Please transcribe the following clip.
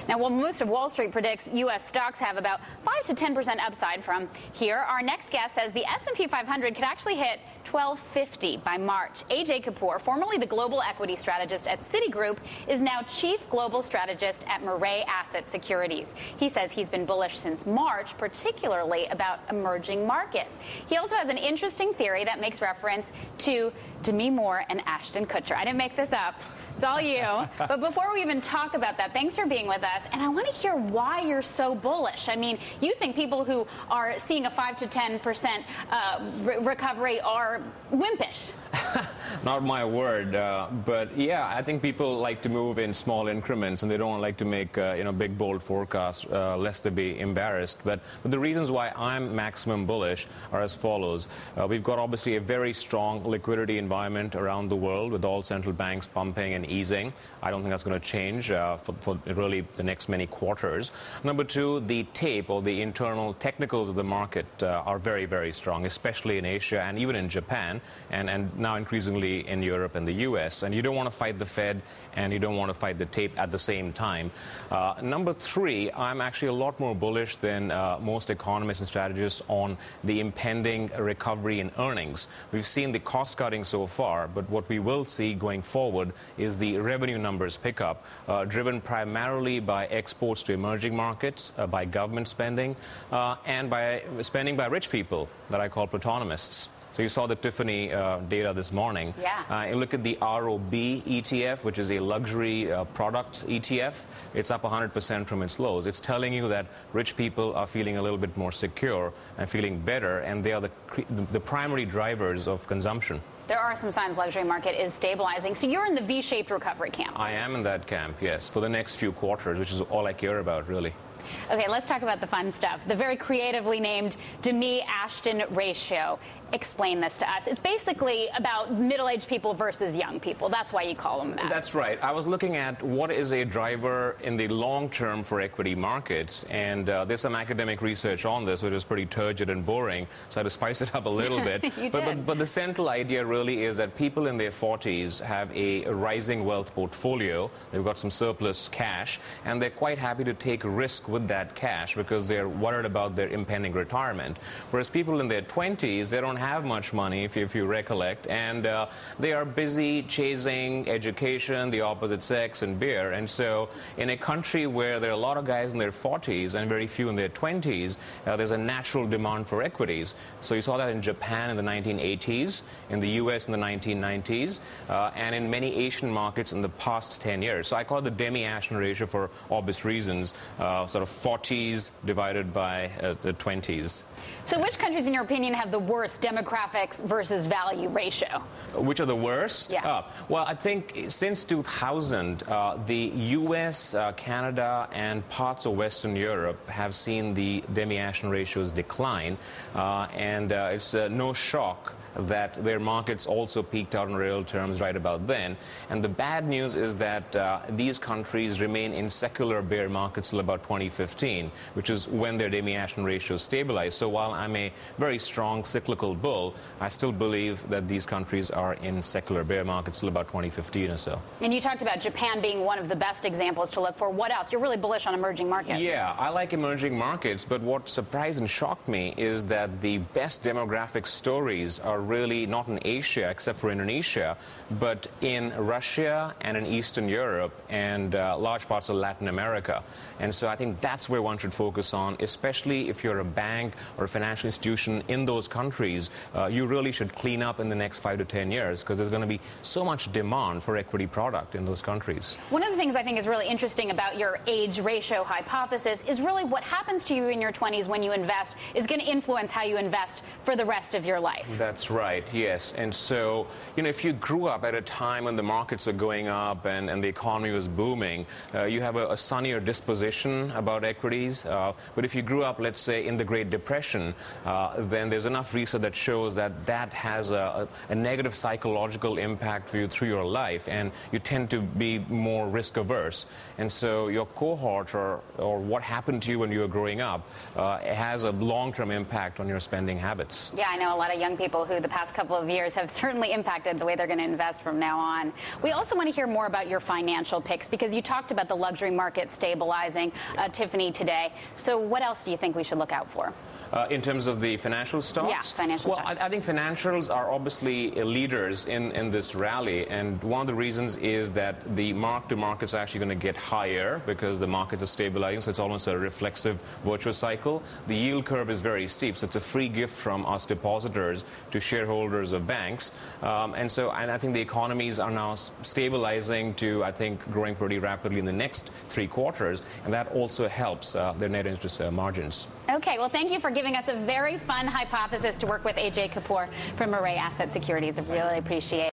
Now, while most of Wall Street predicts U.S. stocks have about 5 to 10% upside from here, our next guest says the S&P 500 could actually hit 1250 by March. Ajay Kapur, formerly the global equity strategist at Citigroup, is now chief global strategist at Mirae Asset Securities. He says he's been bullish since March, particularly about emerging markets. He also has an interesting theory that makes reference to Demi-Ashton. I didn't make this up. It's all you. But before we even talk about that, thanks for being with us. And I want to hear why you're so bullish. I mean, you think people who are seeing a 5 to 10% recovery are wimpish. Not my word, but yeah, I think people like to move in small increments, and they don't like to make big bold forecasts lest they be embarrassed. But the reasons why I'm maximum bullish are as follows. We've got obviously a very strong liquidity environment around the world with all central banks pumping and easing. I don't think that's going to change for really the next many quarters. Number two, the tape or the internal technicals of the market are very, very strong, especially in Asia and even in Japan, and now increasingly in Europe and the U.S. And you don't want to fight the Fed, and you don't want to fight the tape at the same time. Number three, I'm actually a lot more bullish than most economists and strategists on the impending recovery in earnings. We've seen the cost cutting so far, but what we will see going forward is the revenue numbers pick up, driven primarily by exports to emerging markets, by government spending, and by spending by rich people that I call protonomists. So you saw the Tiffany data this morning. Yeah. You look at the ROB ETF, which is a luxury product ETF. It's up 100% from its lows. It's telling you that rich people are feeling a little bit more secure and feeling better, and they are the primary drivers of consumption. There are some signs the luxury market is stabilizing. So you're in the V-shaped recovery camp. I am in that camp, yes, for the next few quarters, which is all I care about, really. Okay, let's talk about the fun stuff. The very creatively named Demi-Ashton ratio. Explain this to us. It's basically about middle-aged people versus young people. That's why you call them that. That's right. I was looking at what is a driver in the long term for equity markets, and there's some academic research on this, which is pretty turgid and boring, so I had to spice it up a little bit. But the central idea really is that people in their 40s have a rising wealth portfolio. They've got some surplus cash, and they're quite happy to take risk with that cash because they're worried about their impending retirement. Whereas people in their 20s, they don't have much money, if you recollect, and they are busy chasing education, the opposite sex, and beer. And so in a country where there are a lot of guys in their 40s and very few in their 20s, there's a natural demand for equities. So you saw that in Japan in the 1980s, in the US in the 1990s, and in many Asian markets in the past 10 years. So I call it the Demi-Ashton ratio for obvious reasons, sort of 40s divided by the 20s. So which countries, in your opinion, have the worst demographics versus value ratio? Which are the worst? Yeah. Well, I think since 2000, the U.S., Canada, and parts of Western Europe have seen the Demi-Ashton ratios decline, and it's no shock that their markets also peaked out in real terms right about then. And the bad news is that these countries remain in secular bear markets till about 2015, which is when their Demi-Ashton ratios stabilized. So while I'm a very strong cyclical bull, I still believe that these countries are in secular bear markets till about 2015 or so. And you talked about Japan being one of the best examples to look for. What else? You're really bullish on emerging markets. Yeah, I like emerging markets, but what surprised and shocked me is that the best demographic stories are really not in Asia, except for Indonesia, but in Russia and in Eastern Europe and large parts of Latin America. And so I think that's where one should focus on, especially if you're a bank or a financial institution in those countries. You really should clean up in the next 5 to 10 years because there's going to be so much demand for equity product in those countries. One of the things I think is really interesting about your age ratio hypothesis is really what happens to you in your 20s when you invest is going to influence how you invest for the rest of your life. That's right. Yes. And so, if you grew up at a time when the markets are going up and the economy was booming, you have a sunnier disposition about equities. But if you grew up, let's say, in the Great Depression, then there's enough research that shows that that has a negative psychological impact for you through your life, and you tend to be more risk averse. And so your cohort or what happened to you when you were growing up has a long-term impact on your spending habits. Yeah, I know a lot of young people who the past couple of years have certainly impacted the way they're going to invest from now on. We also want to hear more about your financial picks because you talked about the luxury market stabilizing, Tiffany, today. So what else do you think we should look out for? In terms of the financial stocks? Yeah, financial stocks. Well, I think financials are obviously leaders in this rally, and one of the reasons is that the mark-to-market is actually going to get higher because the markets are stabilizing, so it's almost a reflexive virtuous cycle. The yield curve is very steep, so it's a free gift from us depositors to shareholders of banks. And I think the economies are now stabilizing to, I think, growing pretty rapidly in the next 3 quarters, and that also helps their net interest margins. Okay, well, thank you for giving us a very fun hypothesis to work with Ajay Kapur from Mirae Asset Securities. I really appreciate it.